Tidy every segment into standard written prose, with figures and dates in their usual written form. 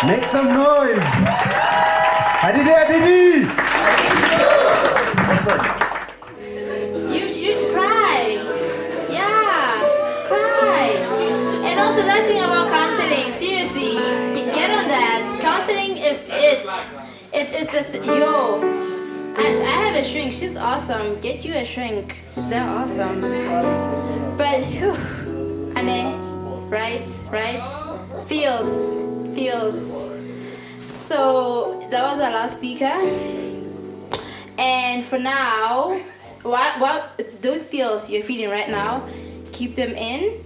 Make some noise. Hadithi. You cry. Yeah, cry. And also that thing about counseling, seriously, get on that. Counseling is it. It's I have a shrink. She's awesome. Get you a shrink. They're awesome. But Anne, right? Feels. So that was our last speaker. And for now, what those feels you're feeling right now, keep them in.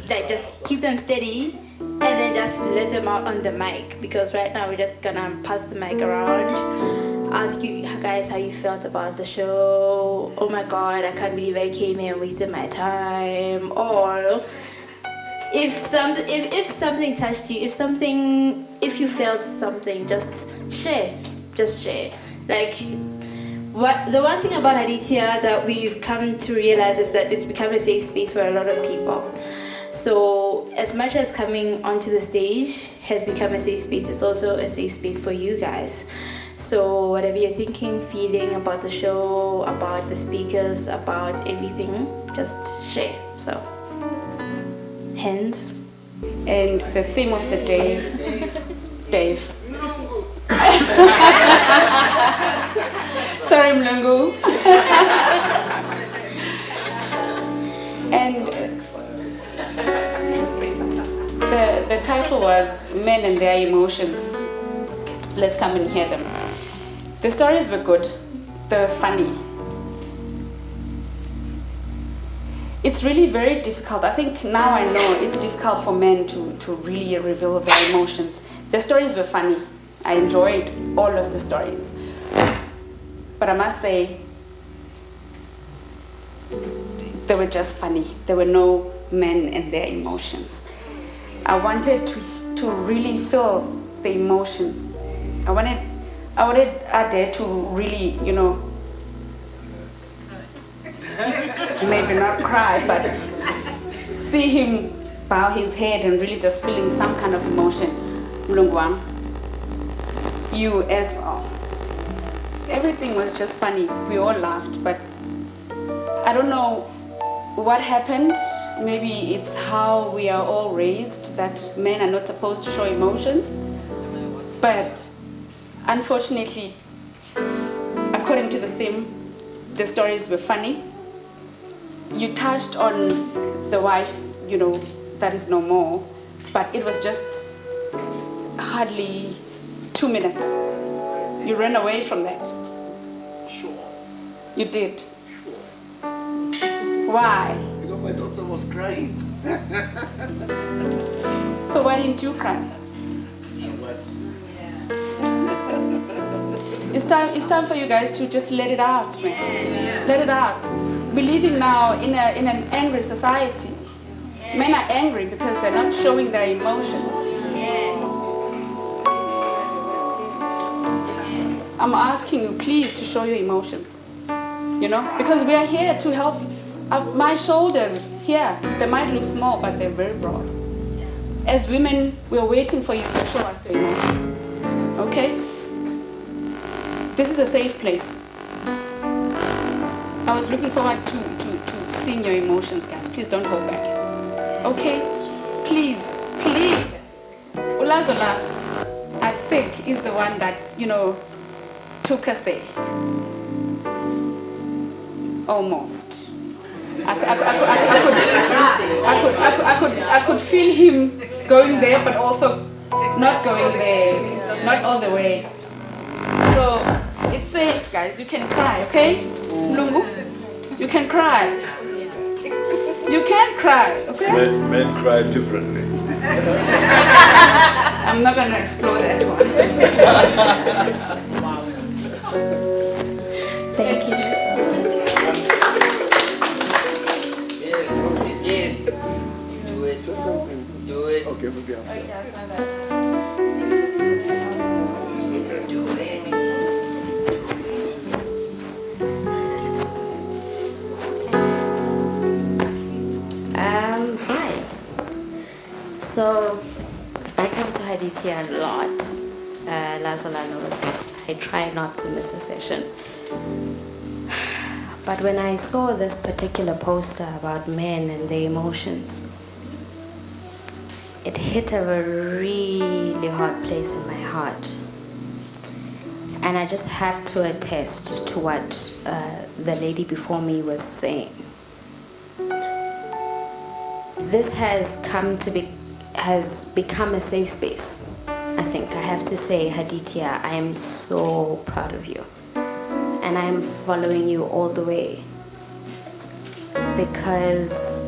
Like just keep them steady, and then just let them out on the mic. Because right now we're just gonna pass the mic around, ask you guys how you felt about the show. Oh my God, I can't believe I came here and wasted my time. Or if something touched you, if you felt something, just share. Like the one thing about Hadithi that we've come to realize is that it's become a safe space for a lot of people. So as much as coming onto the stage has become a safe space, it's also a safe space for you guys. So whatever you're thinking, feeling about the show, about the speakers, about everything, just share. So, hands. And the theme of the day, Dave. Sorry, Mlungu. And the title was Men and Their Emotions. Let's come and hear them. The stories were good. They were funny. It's really very difficult. I think now I know it's difficult for men to really reveal their emotions. The stories were funny. I enjoyed all of the stories. But I must say, they were just funny. There were no men and their emotions. I wanted to really feel the emotions. I wanted Ade to really, maybe not cry, but see him bow his head and really just feeling some kind of emotion. Mlungwang, you as well. Everything was just funny. We all laughed, but I don't know what happened. Maybe it's how we are all raised, that men are not supposed to show emotions. But unfortunately, according to the theme, the stories were funny. You touched on the wife, that is no more, but it was just hardly 2 minutes. You ran away from that. Sure. You did. Sure. Why? Because my daughter was crying. So why didn't you cry? What? It's time for you guys to just let it out, man. Yes. Let it out. We're living now in an angry society. Yes. Men are angry because they're not showing their emotions. Yes. I'm asking you, please, to show your emotions. Because we are here to help. My shoulders here, they might look small, but they're very broad. As women, we're waiting for you to show us your emotions. Okay? This is a safe place. I was looking forward to seeing your emotions, guys. Please don't hold back. Okay? Please. Ulazola, I think, is the one that, took us there. Almost. I could feel him going there, but also not going there, not all the way. So it's safe, guys. You can cry, okay? Mlungu, you can cry. You can cry, okay? Men cry differently. I'm not gonna explore that one. Thank you. Yes. Do it. Okay, maybe after. Hi. So I come to Hadithi lot. Lazola knows that I try not to miss a session. But when I saw this particular poster about men and their emotions, it hit a really hard place in my heart. And I just have to attest to what the lady before me was saying. This has become a safe space. I think I have to say, Hadithi, I am so proud of you. And I am following you all the way. Because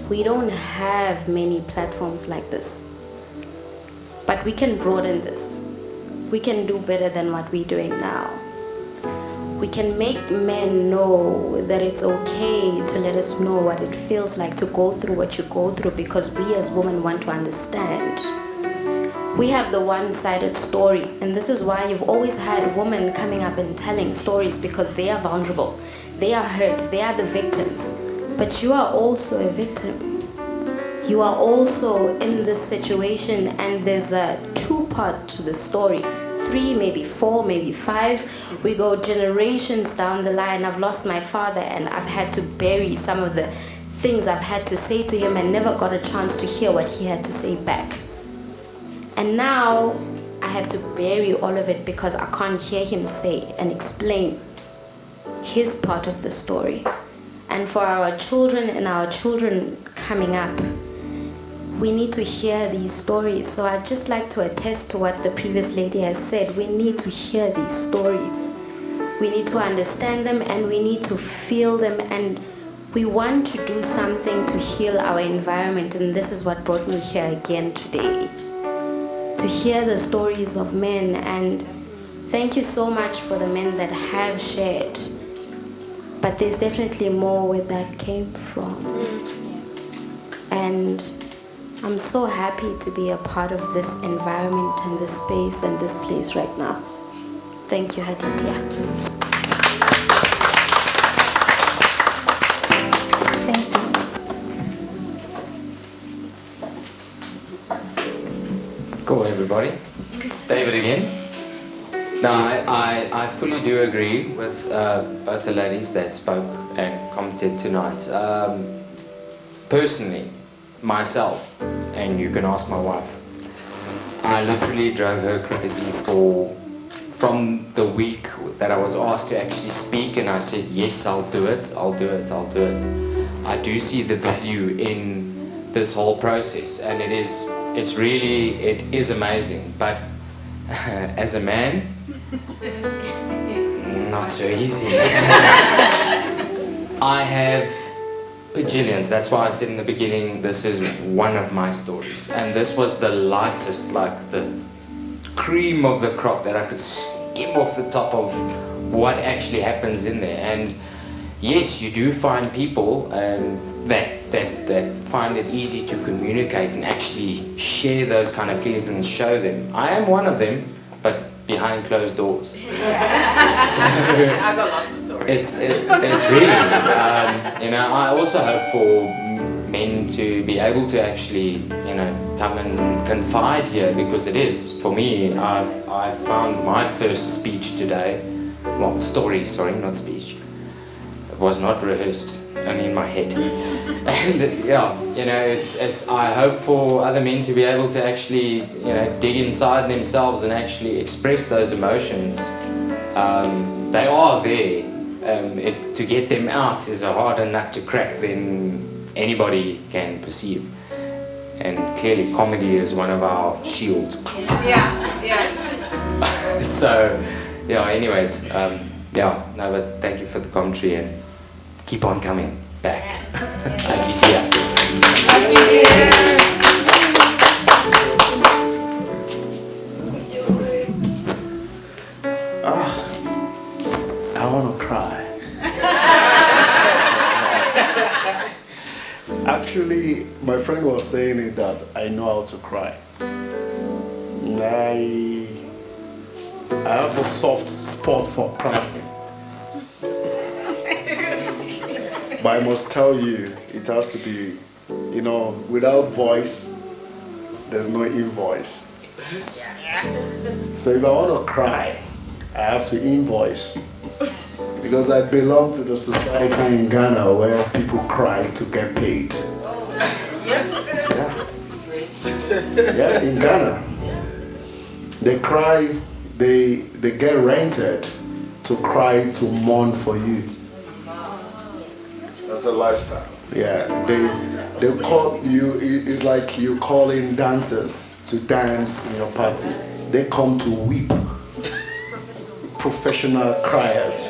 we don't have many platforms like this. But we can broaden this. We can do better than what we're doing now. We can make men know that it's okay to let us know what it feels like to go through what you go through, because we as women want to understand. We have the one-sided story, and this is why you've always had women coming up and telling stories, because they are vulnerable, they are hurt, they are the victims. But you are also a victim. You are also in this situation, and there's a two-part to the story. 3, maybe 4, maybe 5. We go generations down the line. I've lost my father, and I've had to bury some of the things I've had to say to him and never got a chance to hear what he had to say back. And now I have to bury all of it because I can't hear him say and explain his part of the story. And for our children and our children coming up, we need to hear these stories. So I'd just like to attest to what the previous lady has said. We need to hear these stories. We need to understand them, and we need to feel them, and we want to do something to heal our environment. And this is what brought me here again today, to hear the stories of men. And thank you so much for the men that have shared. But there's definitely more where that came from. And I'm so happy to be a part of this environment and this space and this place right now. Thank you, Hadithi. Thank you. Cool, everybody. It's David again. Now, I fully do agree with both the ladies that spoke and commented tonight. Personally, myself, and you can ask my wife, I literally drove her crazy from the week that I was asked to actually speak, and I said, yes, I'll do it. I do see the value in this whole process, and it is amazing, but as a man, not so easy. I have bajillions. That's why I said in the beginning, this is one of my stories. And this was the lightest, like the cream of the crop that I could skim off the top of what actually happens in there. And yes, you do find people that find it easy to communicate and actually share those kind of feelings and show them. I am one of them, but behind closed doors. So, I've got lots of stories. It's really, I also hope for men to be able to actually, come and confide here, because it is, for me, I found my first speech today, well, story, sorry, not speech. It was not rehearsed, only in my head. And it's I hope for other men to be able to actually, dig inside themselves and actually express those emotions. They are there. To get them out is a harder nut to crack than anybody can perceive. And clearly comedy is one of our shields. Yeah. So, anyways, but thank you for the commentary, and keep on coming back. I want to cry. Actually, my friend was saying it that I know how to cry. I have a soft spot for crying. But I must tell you, it has to be, without voice, there's no invoice. So if I want to cry, I have to invoice. Because I belong to the society in Ghana where people cry to get paid. Yeah, in Ghana. They cry, they get rented to cry to mourn for you. That's a lifestyle. Yeah, they call you, it's like you calling dancers to dance in your party. They come to weep. Professional criers.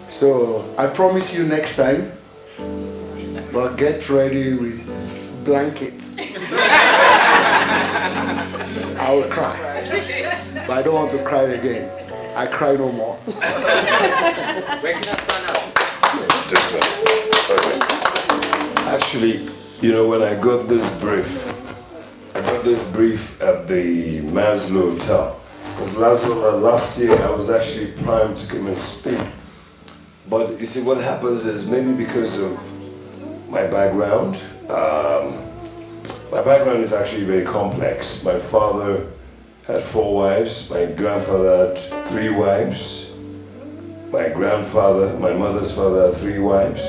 So I promise you next time, but get ready with blankets. I will cry, but I don't want to cry again. I cry no more. Where can I sign up? This one. Okay. Actually, you know, when I got this brief at the Maslow Hotel. Because last year I was actually primed to come and speak. But you see, what happens is maybe because of my background, my background is actually very complex. My father had 4 wives, my grandfather had 3 wives, my mother's father had 3 wives,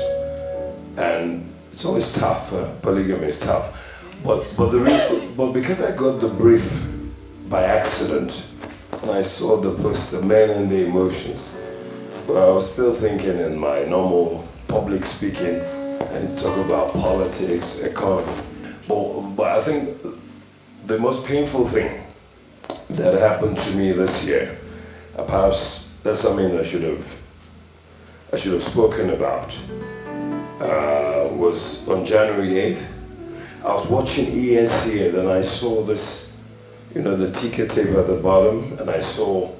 and it's always tough. Polygamy is tough. But because I got the brief by accident, and I saw the poster, Men and the Emotions, but I was still thinking in my normal public speaking and talk about politics, economy. But I think the most painful thing that happened to me this year, perhaps that's something I should have spoken about, was on January 8th. I was watching ENCA, then I saw this, you know, the ticker tape at the bottom, and I saw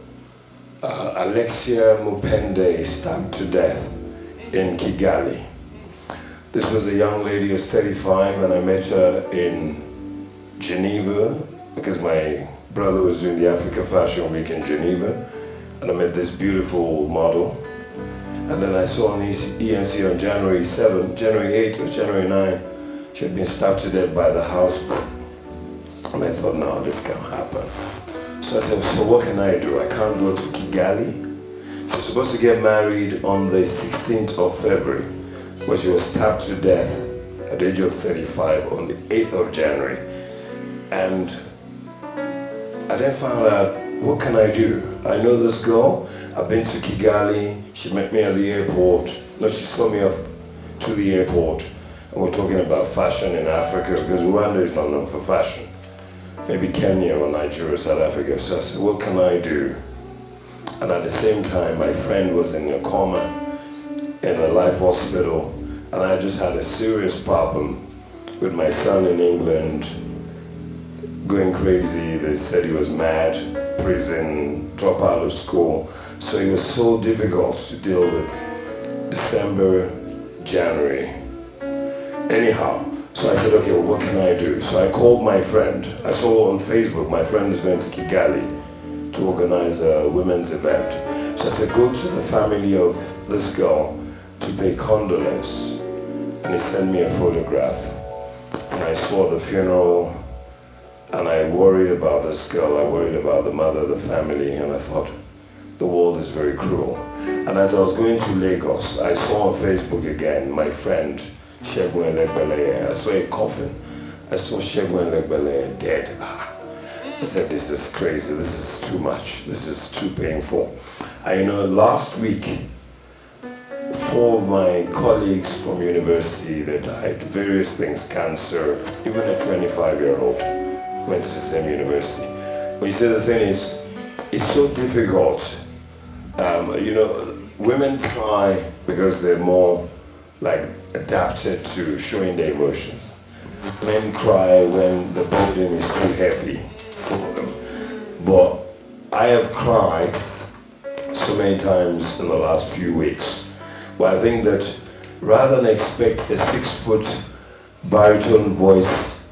Alexia Mupende stabbed to death in Kigali. This was a young lady who was 35, and I met her in Geneva because my brother was doing the Africa Fashion Week in Geneva, and I met this beautiful model. And then I saw on ENC on January 8th or January 9th, she had been stabbed to death by the house group. And I thought, no, this can't happen. So I said, so what can I do? I can't go to Kigali. She was supposed to get married on the 16th of February, where she was stabbed to death at the age of 35 on the 8th of January. And I then found out, what can I do? I know this girl. I've been to Kigali. She met me at the airport. No, she saw me off to the airport. And we're talking about fashion in Africa, because Rwanda is not known for fashion. Maybe Kenya or Nigeria, South Africa. So I said, what can I do? And at the same time, my friend was in a coma in a life hospital, and I just had a serious problem with my son in England going crazy. They said he was mad, prison, drop out of school. So it was so difficult to deal with December, January. Anyhow, so I said, okay, well, what can I do? So I called my friend. I saw on Facebook my friend is going to Kigali to organize a women's event. So I said, go to the family of this girl to pay condolence. And he sent me a photograph. And I saw the funeral, and I worried about this girl. I worried about the mother, the family, and I thought, the world is very cruel. And as I was going to Lagos, I saw on Facebook again my friend, Shegun Elegbeleye. I saw a coffin. I saw Shegun Elegbeleye dead. I said, this is crazy. This is too much. This is too painful. I know last week, 4 of my colleagues from university, they died. Various things, cancer, even a 25-year-old went to the same university. But you see, the thing is, it's so difficult. You know, women cry because they're more like adapted to showing their emotions. Men cry when the burden is too heavy for them. But I have cried so many times in the last few weeks. But I think that rather than expect a 6-foot baritone voice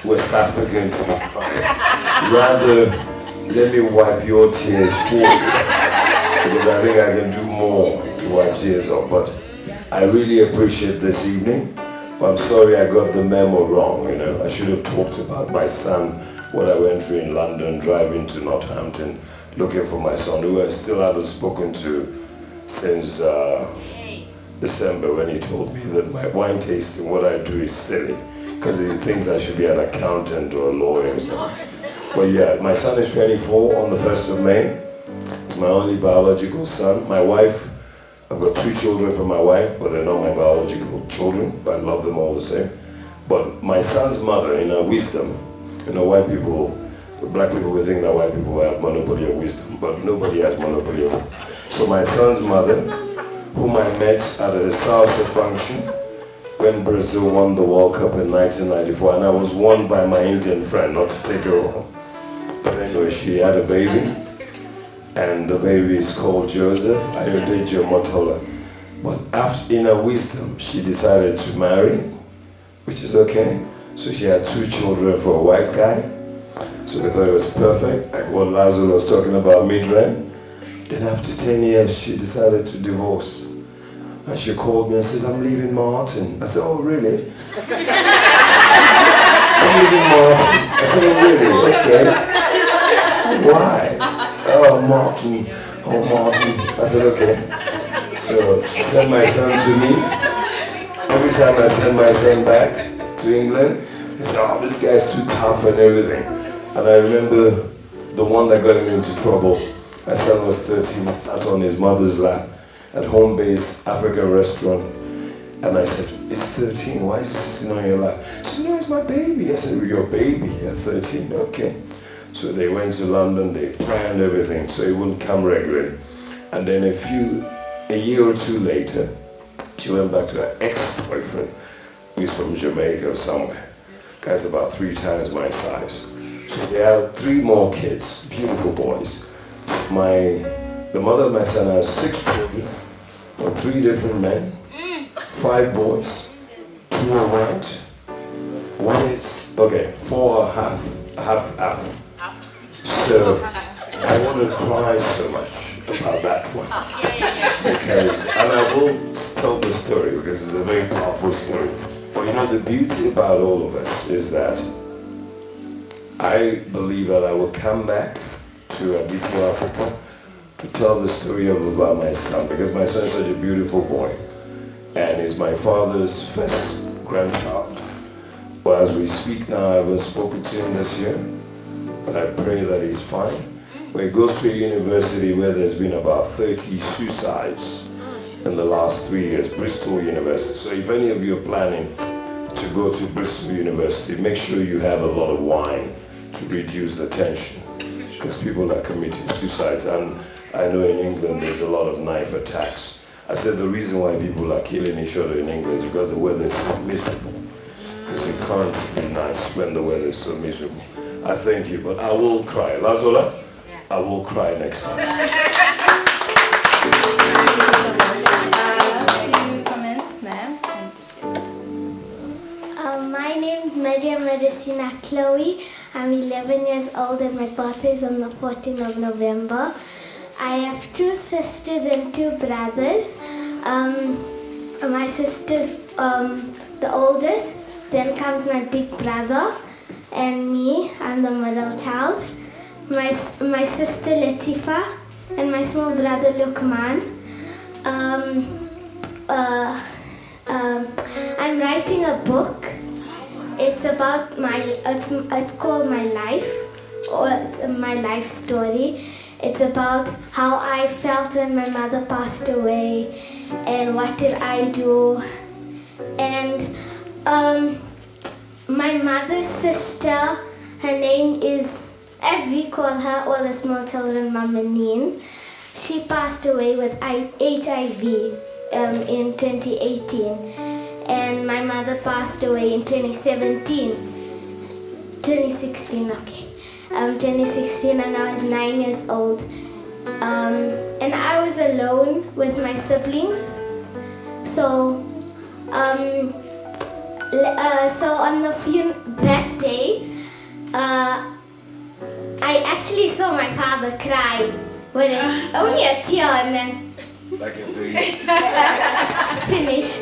West African to cry, rather let me wipe your tears for you. Because I think I can do more to wipe tears off. But I really appreciate this evening. But I'm sorry I got the memo wrong, you know. I should have talked about my son what I went through in London, driving to Northampton, looking for my son, who I still haven't spoken to since December, when he told me that my wine tasting, what I do is silly, because he thinks I should be an accountant or a lawyer or something. But yeah, my son is 24 on the 1st of May. He's my only biological son. My wife, I've got 2 children from my wife, but they're not my biological children, but I love them all the same. But my son's mother, in her wisdom, white people, black people will think that white people have monopoly of wisdom, but nobody has monopoly of wisdom. So my son's mother, whom I met at a salsa function when Brazil won the World Cup in 1994, and I was won by my Indian friend, not to take her home. But anyway, she had a baby, and the baby is called Joseph, Ayodeji Motola. But after, in her wisdom, she decided to marry, which is okay. So she had 2 children for a white guy. So we thought it was perfect, like what Lazlo was talking about mid-rent. Then after 10 years, she decided to divorce. And she called me and says, I'm leaving Martin. I said, oh, really? I'm leaving Martin. I said, oh, really? Okay. Why? Oh, Martin. Oh, Martin. I said, okay. So she sent my son to me. Every time I send my son back to England, they said, oh, this guy's too tough and everything. And I remember the one that got him into trouble. My son was 13, he sat on his mother's lap at home-based African restaurant. And I said, it's 13, why is he sitting on your lap? She said, no, it's my baby. I said, well, your baby at 13, okay. So they went to London, they planned everything, so he wouldn't come regularly. And then a year or 2 later, she went back to her ex-boyfriend, who's from Jamaica or somewhere. Guy's about 3 times my size. So they had 3 more kids, beautiful boys. The mother of my son has 6 children from 3 different men, 5 boys, 2 are white, 1 is, okay, 4 are half. So I want to cry so much about that one. Because, and I will tell the story because it's a very powerful story. But the beauty about all of us is that I believe that I will come back to Hadithi, Africa, to tell the story about my son, because my son is such a beautiful boy, and he's my father's first grandchild. But as we speak now, I haven't spoken to him this year, but I pray that he's fine. But he goes to a university where there's been about 30 suicides in the last 3 years, Bristol University. So if any of you are planning to go to Bristol University, make sure you have a lot of wine to reduce the tension, because people are committing suicides. And I know in England there's a lot of knife attacks. I said the reason why people are killing each other in England is because the weather is so miserable. Because we can't be nice when the weather is so miserable. I thank you, but I will cry. Lazola, I will cry next time. Few comments, ma'am. My name's Maria Medicina Chloe. I'm 11 years old and my birthday is on the 14th of November. I have 2 sisters and 2 brothers. My sister's the oldest, then comes my big brother and me. I'm the middle child. My sister Latifa and my small brother Lukman. I'm writing a book. It's about it's called My Life, or it's my life story. It's about how I felt when my mother passed away and what did I do. And my mother's sister, her name is, as we call her, all the small children, Mama Neen. She passed away with HIV in 2018. And my mother passed away in 2016, okay. 2016, and I was 9 years old. And I was alone with my siblings. So on that day, I actually saw my father cry with only a tear, and then Like a baby. finish.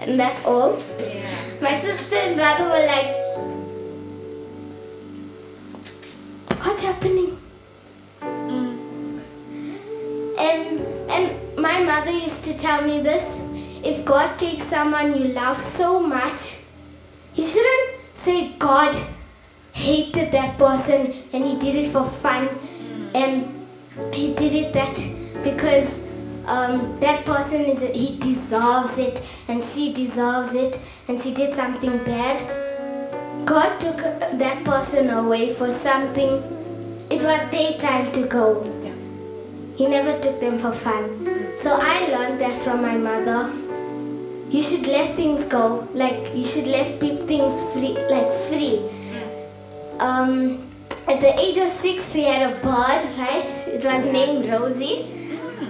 And that's all. My sister and brother were like what's happening? And my mother used to tell me this: if God takes someone you love so much, you shouldn't say God hated that person and he did it for fun, and he did it because that person he deserves it and she deserves it and she did something bad. God took that person away for something. It was their time to go. He never took them for fun. So I learned that from my mother. You should let things go. Like, you should let things free. At the age of 6, we had a bird, right? It was named Rosie.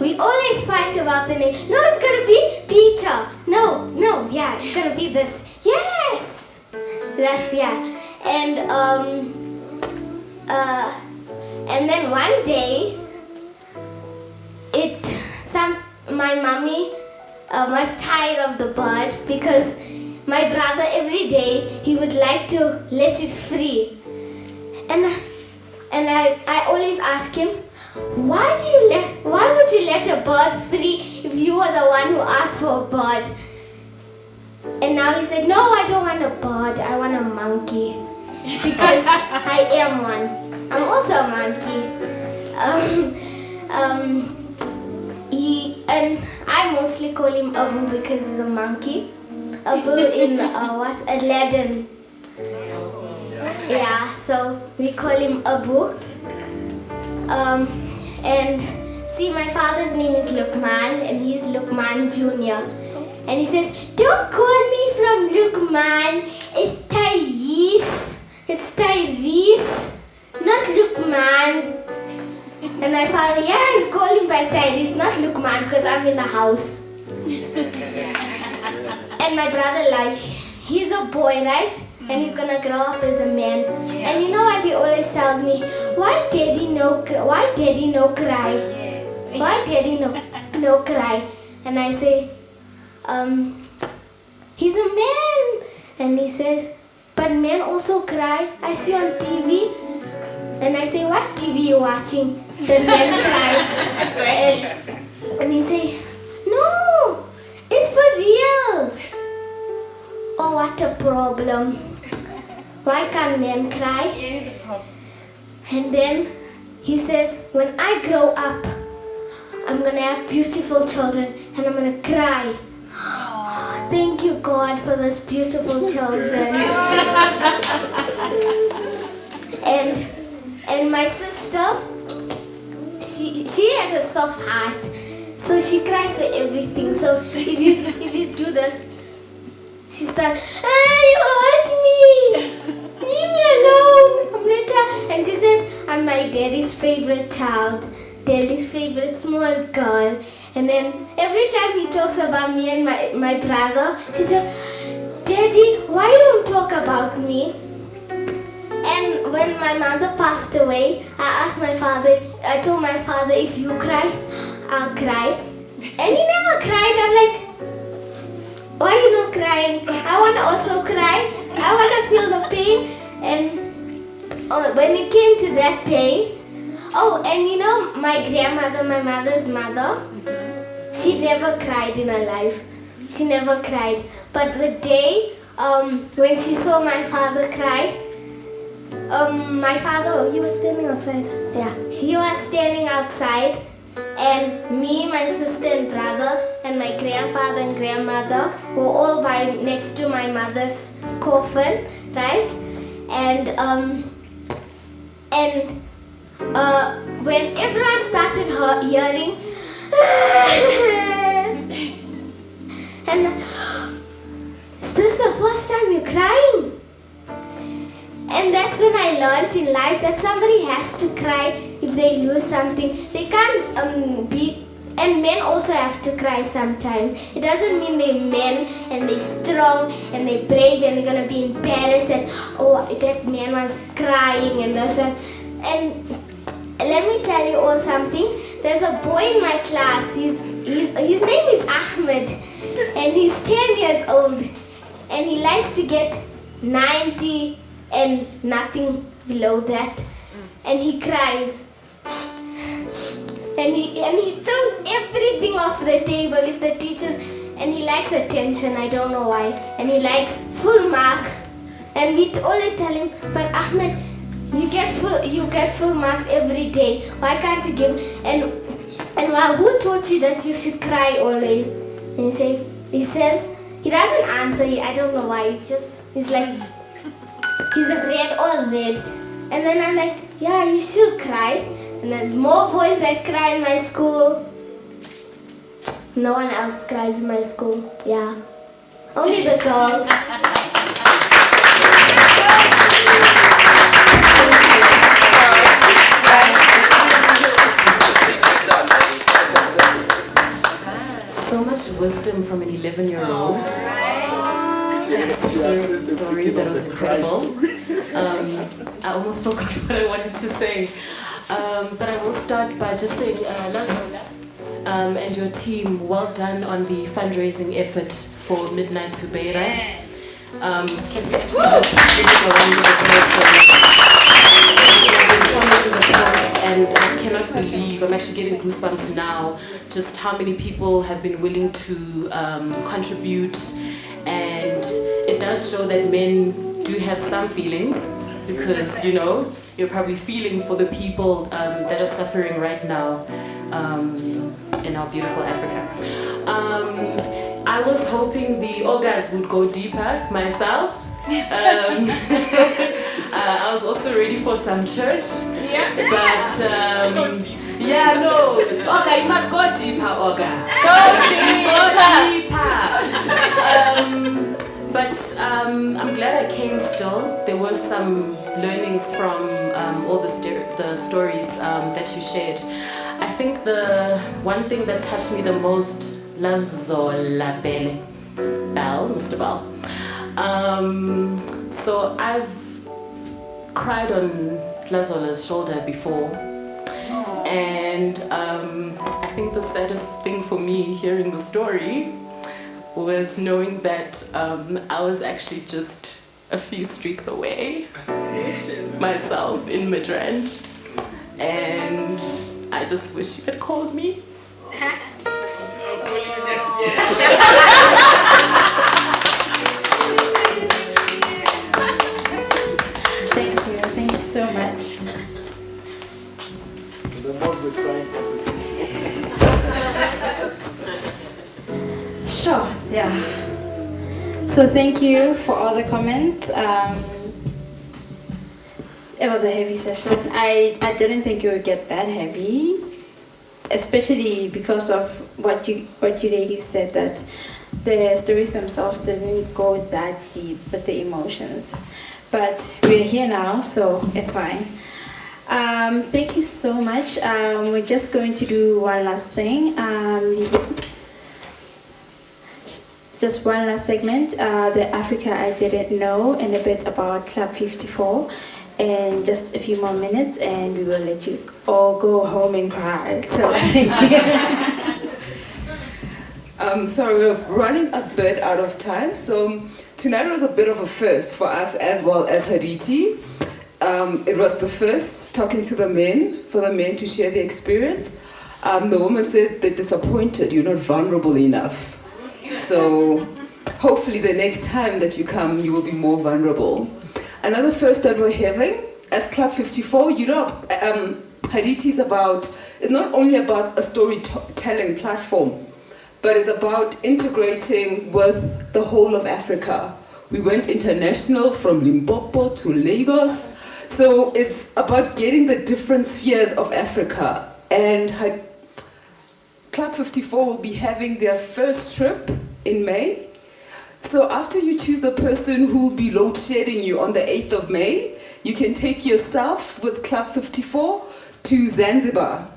We always fight about the name. No, it's gonna be Peter. No, yeah, it's gonna be this. Yes! That's, yeah. And then one day, my mommy was tired of the bird because my brother every day he would like to let it free, and I always ask him, why would you let a bird free if you were the one who asked for a bird? And now he said, no, I don't want a bird, I want a monkey, because I am one. I'm also a monkey. And I mostly call him Abu because he's a monkey. Abu in Aladdin. Yeah, so we call him Abu. And see, my father's name is Lukman and he's Lukman Jr. And he says, don't call me from Lukman, it's Tyrese. It's Tyrese, not Lukman. And my father, yeah, you call him by Tyrese, not Lukman, because I'm in the house. And my brother, like, he's a boy, right? And he's gonna grow up as a man. And you know what he always tells me? Why daddy no cry? Why daddy no cry? And I say, he's a man. And he says, but men also cry. I see on TV. And I say, what TV you watching? The men cry. And he say, no, it's for real. Oh, what a problem. Why can't men cry? It is a problem. And then he says, when I grow up, I'm going to have beautiful children and I'm going to cry. Thank you, God, for those beautiful children. And my sister, she has a soft heart, so she cries for everything. So if you do this, she starts, you hurt me, leave me alone, and she says, I'm my daddy's favorite child, daddy's favorite small girl. And then every time he talks about me and my brother, she said, Daddy, why you don't talk about me? And when my mother passed away, I told my father, if you cry, I'll cry. And he never cried. I'm like, why are you not crying? I want to also cry. I want to feel the pain. And when it came to that day, and you know, my grandmother, my mother's mother, she never cried in her life. She never cried. But the day when she saw my father cry, my father, he was standing outside. Yeah, he was standing outside, and me, my sister and brother, and my grandfather and grandmother were all next to my mother's coffin, right? And when everyone started hearing, and is this the first time you're crying? And that's when I learned in life that somebody has to cry if they lose something. They can't and men also have to cry sometimes. It doesn't mean they're men and they're strong and they're brave and they're gonna be embarrassed that, that man was crying and this one. And let me tell you all something. There's a boy in my class, his name is Ahmed, and he's 10 years old, and he likes to get 90 and nothing below that. and he cries. And he throws everything off the table if the teachers, and he likes attention, I don't know why, and he likes full marks. And we always tell him, but Ahmed, you get full marks every day. Why can't you give? And why, who taught you that you should cry always? And he says he doesn't answer. I don't know why. He's like, he's all red. And then I'm like, yeah, you should cry. And then more boys that cry in my school. No one else cries in my school. Yeah, only the girls. So much wisdom from an 11-year-old. Story that was incredible. I almost forgot what I wanted to say. But I will start by just saying, Lazola and your team, well done on the fundraising effort for Midnight to Beira. Can we actually just give it a round of applause? And I cannot believe, I'm actually getting goosebumps now, just how many people have been willing to contribute. And it does show that men do have some feelings, because, you know, you're probably feeling for the people that are suffering right now in our beautiful Africa. I was hoping the orgas would go deeper myself. I was also ready for some church. Yeah. But yeah, no, Olga, you must go deeper, Olga. Go deeper. But I'm glad I came still. There were some learnings from all the stories that you shared. I think the one thing that touched me the most, Lazola Bell, Mr. Bell. So I've cried on Lazola's shoulder before. And I think the saddest thing for me hearing the story was knowing that I was actually just a few streets away myself in Midrand, and I just wish you had called me. I'll call you next year. Thank you so much. So the more we're trying Sure, yeah. So thank you for all the comments. It was a heavy session. I didn't think it would get that heavy, especially because of what you ladies said, that the stories themselves didn't go that deep with the emotions. But we're here now, so it's fine. Thank you so much. We're just going to do one last thing. Just one last segment, the Africa I Didn't Know, and a bit about Club 54, and just a few more minutes, and we will let you all go home and cry. So thank you. Sorry, we're running a bit out of time. So tonight was a bit of a first for us as well as Hadithi. It was the first talking to the men, for the men to share their experience. The woman said they're disappointed, you're not vulnerable enough. So hopefully the next time that you come, you will be more vulnerable. Another first that we're having, as Club 54, you know, Hadithi is not only about a storytelling platform, but it's about integrating with the whole of Africa. We went international from Limpopo to Lagos. So it's about getting the different spheres of Africa. And Club 54 will be having their first trip in May. So after you choose the person who will be load shedding you on the 8th of May, you can take yourself with Club 54 to Zanzibar.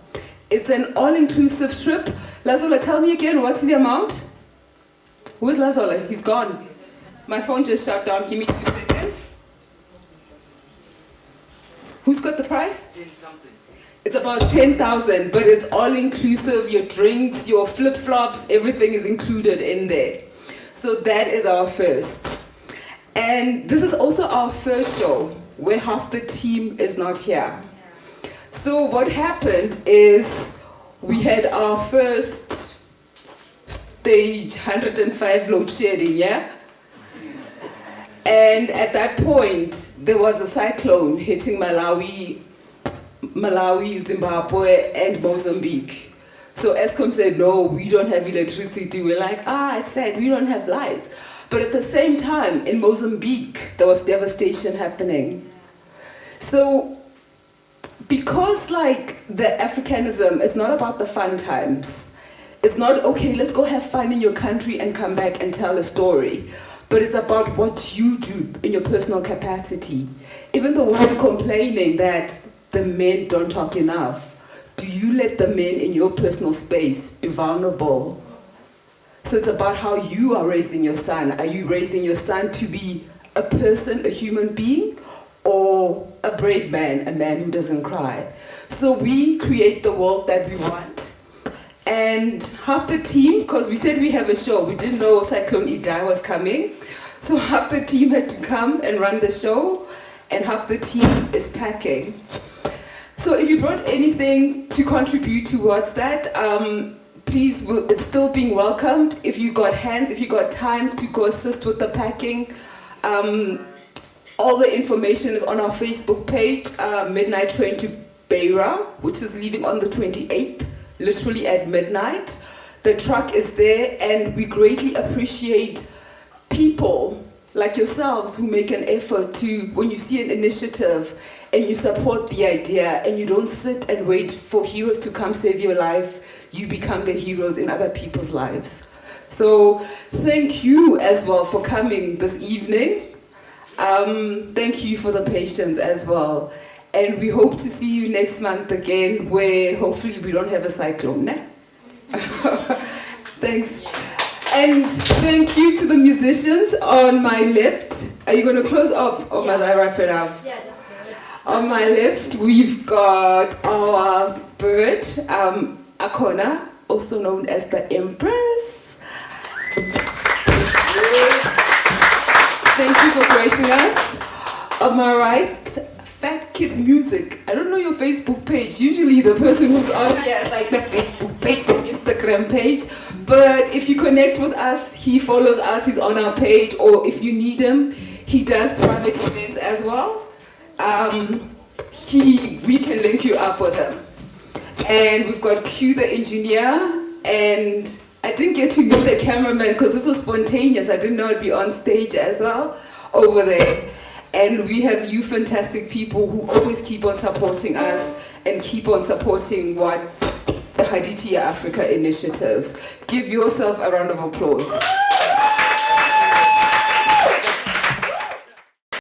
It's an all-inclusive trip. Lazola, tell me again, what's the amount? Where's Lazola? He's gone. My phone just shut down. Give me 2 seconds. Who's got the price? 10 something. It's about 10,000, but it's all-inclusive. Your drinks, your flip-flops, everything is included in there. So that is our first. And this is also our first show where half the team is not here. So what happened is we had our first stage 105 load shedding, yeah? And at that point, there was a cyclone hitting Malawi, Zimbabwe, and Mozambique. So Eskom said, no, we don't have electricity. We're like, it's sad, we don't have lights. But at the same time, in Mozambique, there was devastation happening. So, because like the Africanism is not about the fun times. It's not, okay, let's go have fun in your country and come back and tell a story. But it's about what you do in your personal capacity. Even though we're complaining that the men don't talk enough, do you let the men in your personal space be vulnerable? So it's about how you are raising your son. Are you raising your son to be a person, a human being, or a brave man, a man who doesn't cry? So we create the world that we want. And half the team, because we said we have a show, we didn't know Cyclone Idai was coming. So half the team had to come and run the show, and half the team is packing. So if you brought anything to contribute towards that, please, it's still being welcomed. If you got hands, if you got time to go assist with the packing, all the information is on our Facebook page, Midnight Train to Beira, which is leaving on the 28th, literally at midnight. The truck is there, and we greatly appreciate people like yourselves who make an effort to, when you see an initiative and you support the idea and you don't sit and wait for heroes to come save your life, you become the heroes in other people's lives. So thank you as well for coming this evening. Thank you for the patience as well. And we hope to see you next month again, where hopefully we don't have a cyclone. Ne? Thanks. And thank you to the musicians on my left. Are you going to close off, or must I wrap it up? Yeah, on my left, we've got our bird, Akona, also known as the Empress. Thank you for gracing us. On my right, Fat Kid Music. I don't know your Facebook page. Usually the person who's on here is like the Facebook page, the Instagram page. But if you connect with us, he follows us, he's on our page, or if you need him, he does private events as well. We can link you up with him. And we've got Q, the engineer, and I didn't get to meet the cameraman because this was spontaneous. I didn't know I'd be on stage as well over there. And we have you fantastic people who always keep on supporting us and keep on supporting what the Hadithi Africa initiatives. Give yourself a round of applause.